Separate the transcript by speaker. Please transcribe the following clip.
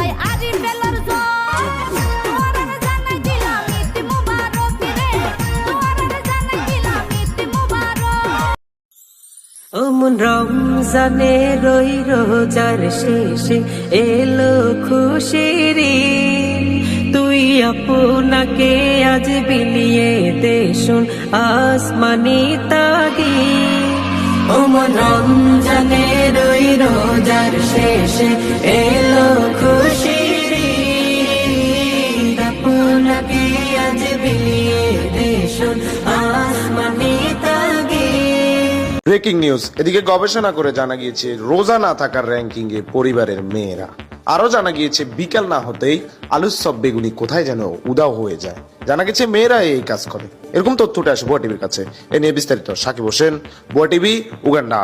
Speaker 1: ভাই আরি ফেলার জয় তোমারে জানাই দিলাম ঈদ মুবারক রে তোমারে জানাই দিলাম ঈদ মুবারক
Speaker 2: ওমন রমজানে রই রোজার শেষে এলো খুশির ঈদ। তুই আপনাকে আজ বিলিয়ে দে শোন আসমানি তাগিদ। ওমন রমজানে রই রোজার শেষে এলো খুশির ঈদ। আপনাকে আজ বিলিয়ে দে শোন আসমানি তাগিদ।
Speaker 3: Breaking news. এদিকে গবেষণা করে জানা গিয়েছে রোজা না থাকার র্যাঙ্কিং এ পরিবারের মেয়েরা। আরো জানা গিয়েছে বিকেল না হতেই আলুর সব বেগুনি কোথায় যেন উদাও হয়ে যায়। জানা গেছে মেয়েরা এই কাজ করে। এরকম তথ্যটা আসে বুয়া টিভির কাছে। এ নিয়ে বিস্তারিত সাকিব হোসেন, বুয়া টিভি, উগান্ডা।